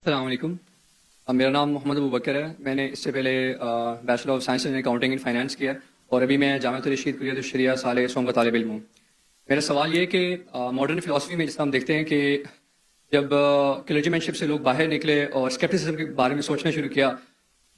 السلام علیکم. میرا نام محمد ابو بکر ہے. میں نے اس سے پہلے bachelor of science in accounting and finance کیا اور ابھی میں جامعۃ الرشید کلیۃ الشریعہ سال سوم کا طالب علم ہوں. میرا سوال یہ ہے کہ ماڈرن فلاسفی میں جس طرح ہم دیکھتے ہیں کہ جب کلرجی مین شپ سے لوگ باہر نکلے اور اسکیپٹسزم کے بارے میں سوچنا شروع کیا،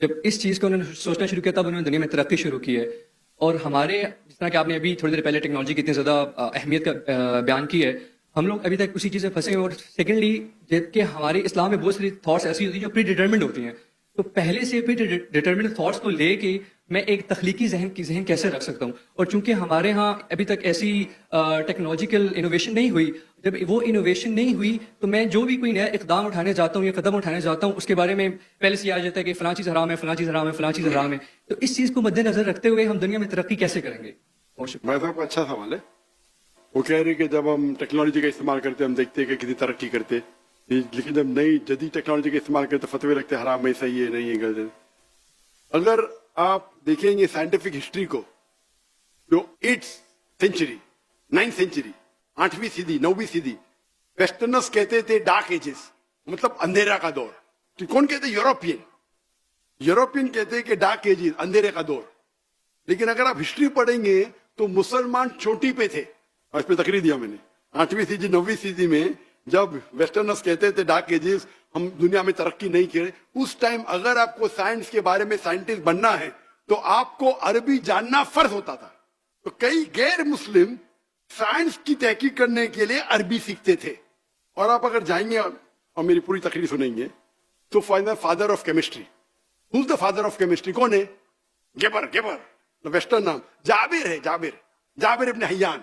جب اس چیز کو انہوں نے سوچنا شروع کیا تب انہوں نے دنیا میں ترقی شروع کی ہے. اور ہمارے جس طرح کہ آپ نے ابھی تھوڑی دیر پہلے ٹیکنالوجی کی اتنی زیادہ اہمیت کا بیان کی ہے، ہم لوگ ابھی تک اسی چیز سے پھنسے ہیں. اور سیکنڈلی جبکہ ہمارے اسلام میں بہت ساری تھاٹس ایسی ہوتی ہیں جو پری ڈیٹرمنڈ ہوتی ہیں، تو پہلے سے پری ڈیٹرمنڈ تھاٹس کو لے کے میں ایک تخلیقی ذہن کیسے رکھ سکتا ہوں. اور چونکہ ہمارے ہاں ابھی تک ایسی ٹیکنالوجیکل انوویشن نہیں ہوئی، جب وہ انوویشن نہیں ہوئی تو میں جو بھی کوئی نیا اقدام اٹھانے جاتا ہوں یا قدم اٹھانے جاتا ہوں اس کے بارے میں پہلے سے یہ آ جاتا ہے کہ فلاں چیز حرام ہے، فلاں چیز حرام ہے، فلاں چیز حرام ہے. تو اس چیز کو مد نظر رکھتے ہوئے ہم دنیا میں ترقی کیسے کریں گے؟ میں صاحب کا اچھا سوال ہے. وہ کہہ رہے کہ جب ہم ٹیکنالوجی کا استعمال کرتے ہم دیکھتے ہیں کہ کتنی ترقی کرتے، لیکن جب نئی جدید ٹیکنالوجی کا استعمال کرتے فتوے لگتے حرام ہے، صحیح ہے، نہیں ہے، غلط ہے. اگر آپ دیکھیں گے سائنٹیفک ہسٹری کو، جو 8th سینچری 9th سینچری 8ویں صدی 9ویں صدی ویسٹرنرز کہتے تھے ڈارک ایجز، مطلب اندھیرا کا دور. کون کہتے؟ یوروپین کہتے کہ ڈارک ایجز، اندھیرے کا دور. لیکن اگر آپ ہسٹری پڑھیں گے تو مسلمان چوٹی پہ تھے. اور اس پہ تقریر دیا میں نے 8ویں صدی 9ویں صدی میں جب ویسٹرنرز کہتے تھے ڈارک ایجز، ہم دنیا میں ترقی نہیں کرے. اس ٹائم اگر آپ کو سائنس کے بارے میں سائنٹسٹ بننا ہے تو آپ کو عربی جاننا فرض ہوتا تھا. تو کئی غیر مسلم سائنس کی تحقیق کرنے کے لیے عربی سیکھتے تھے. اور آپ اگر جائیں گے اور میری پوری تقریر سنیں گے تو father of chemistry, who is the father of chemistry? کون ہے؟ گیبر ویسٹرن نام جابر ابن حیان.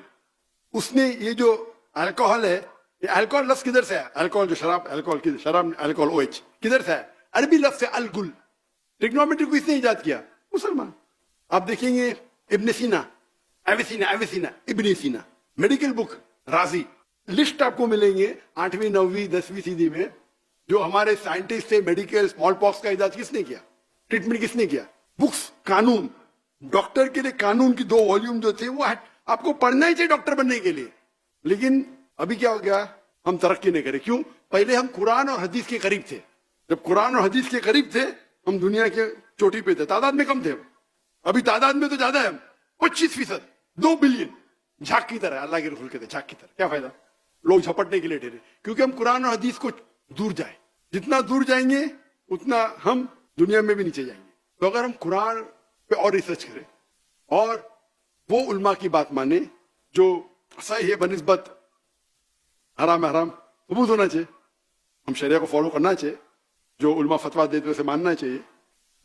اس نے یہ جو الکوہل ہے، یہ الکوہل لفظ کدھر سے ہے؟ الکوہل جو شراب، الکوہل او ایچ کدھر سے ہے؟ عربی لفظ ہے الگل. ٹیکنومیٹری کو اس نے ایجاد کیا، مسلمان. آپ دیکھیں گے ابن سینا، ابن سینا میڈیکل بک رازی، لسٹ آپ کو ملیں گے 8ویں 9ویں 10ویں صدی میں جو ہمارے سائنٹسٹ تھے. میڈیکل اسمال پاکس کا ایجاد کس نے کیا؟ ٹریٹمنٹ کس نے کیا؟ بکس، قانون، ڈاکٹر کے لیے قانون کی 2 والیوم جو تھے وہ آپ کو پڑھنا ہی چاہیے ڈاکٹر بننے کے لیے. لیکن ابھی کیا ہو گیا؟ ہم ترقی نہیں کرے. کیوں؟ پہلے ہم قرآن اور حدیث کے قریب تھے. جب قرآن اور حدیث کے قریب تھے ہم دنیا کے چوٹی پہ تھے. تعداد میں کم تھے، ابھی تعداد میں تو زیادہ ہے. 25%، 2 بلین. جھاگ کی طرح، اللہ کے رسول کہتے ہیں جھاگ کی طرح. کیا فائدہ؟ لوگ جھپٹنے کے لیے ٹھہرے. کیونکہ ہم قرآن اور حدیث کو دور جائیں، جتنا دور جائیں گے اتنا ہم دنیا میں بھی نیچے جائیں گے. تو اگر ہم قرآن پہ اور ریسرچ کریں اور وہ علماء کی بات مانے جو صحیح ہے بنسبت حرام حرام ثبوت ہونا چاہیے، ہم شریعہ کو فالو کرنا چاہیے، جو علماء فتویٰ دیتے اسے ماننا چاہیے.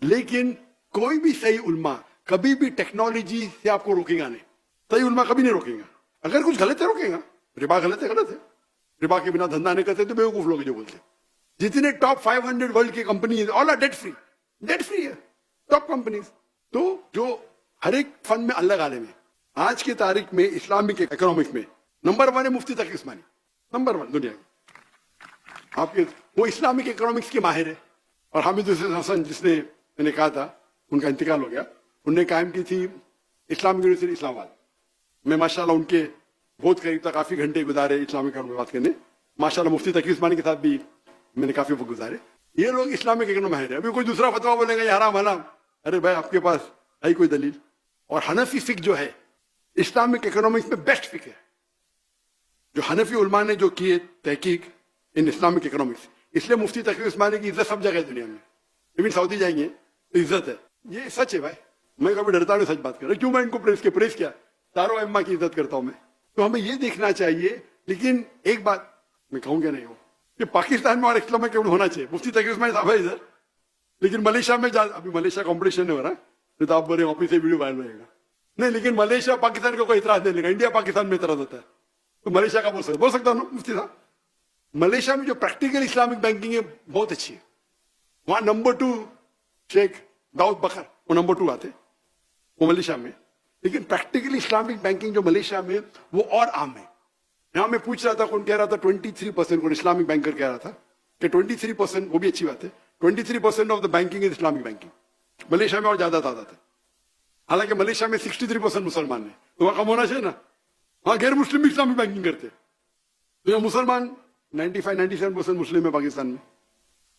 لیکن کوئی بھی صحیح علماء کبھی بھی ٹیکنالوجی سے آپ کو روکے گا نہیں. صحیح علماء کبھی نہیں روکیں گا. اگر کچھ غلط ہے روکے گا. ربا غلط ہے، ربا کے بنا دھندا نہیں کرتے تو بیوقوف لوگ جو بولتے. جتنے ٹاپ 500 ورلڈ کی companies all are debt free ہے، ٹاپ کمپنیز. تو جو ہر ایک فن میں اللہ عالم ہے. آج کی تاریخ میں اسلامک اکنامکس میں نمبر 1 ہے مفتی تقی عثمانی، نمبر 1 دنیا کی. آپ کے وہ اسلامک اکنامکس کے ماہر ہے. اور حامد حسن جس نے میں نے کہا تھا ان کا انتقال ہو گیا، انہوں نے قائم کی تھی اسلامک یونیورسٹی اسلام آباد. میں ماشاءاللہ ان کے بہت قریب تک کافی گھنٹے گزارے اسلامک اکنامکس بات کرنے. ماشاءاللہ مفتی تقی عثمانی کے ساتھ بھی میں نے کافی وقت گزارے. یہ لوگ اسلامک اکنامکس ماہر ہے. ابھی کوئی دوسرا فتویٰ بولے گا یہ حرام حلال، ارے بھائی آپ کے پاس ہے کوئی دلیل؟ اور حنفی فقہ جو ہے اسلامک اکنامکس میں بیسٹ فقہ ہے. جو حنفی علماء نے جو کی ہے تحقیق ان اسلامک اکنامکس، اس لیے مفتی تقی عثمانی کی عزت سب جگہ ہے دنیا میں. لیکن سعودی جائیں گے تو عزت ہے. یہ سچ ہے بھائی، میں کبھی ڈرتا نہیں سچ بات کر رہا. کیوں میں ان کو پریس کیا؟ چاروں ائمہ کی عزت کرتا ہوں میں. تو ہمیں یہ دیکھنا چاہیے. لیکن ایک بات میں کہوں گا نہیں ہو کہ پاکستان میں اور اسلام میں ہونا چاہیے. مفتی تقی عثمانی صاحب ہے ادھر، لیکن ملیشیا میں ابھی ملیشیا کمپٹیشن نہیں ہو رہا تو آپ بولے واپس سے ویڈیو وائرل رہے گا. نہیں، لیکن ملیشیا پاکستان کو کوئی اعتراض نہیں لے گا. انڈیا پاکستان میں اعتراض ہوتا ہے تو ملیشیا کا بول سکتا ہوں مفتی صاحب. ملیشیا میں جو پریکٹیکل اسلامک بینکنگ ہے بہت اچھی ہے. وہاں نمبر 2 شیخ داؤد بکر وہ نمبر 2 آتے وہ ملیشیا میں. لیکن پریکٹیکل اسلامک بینکنگ جو ملیشیا میں وہ اور عام ہے. یہاں میں پوچھ رہا تھا، کون کہہ رہا تھا 23%، کون اسلامک بینکر کہہ رہا تھا کہ 23%، وہ بھی اچھی بات ہے. 23% of the banking is Islamic banking. Malaysia میں اور زیادہ تعداد ہے. حالانکہ ملیشیا میں 63% مسلمان ہیں تو وہاں کم ہونا چاہیے نا. وہاں غیر مسلم بھی اسلامک بینکنگ کرتے. تو یہ مسلمان 95-97% مسلم ہے پاکستان میں.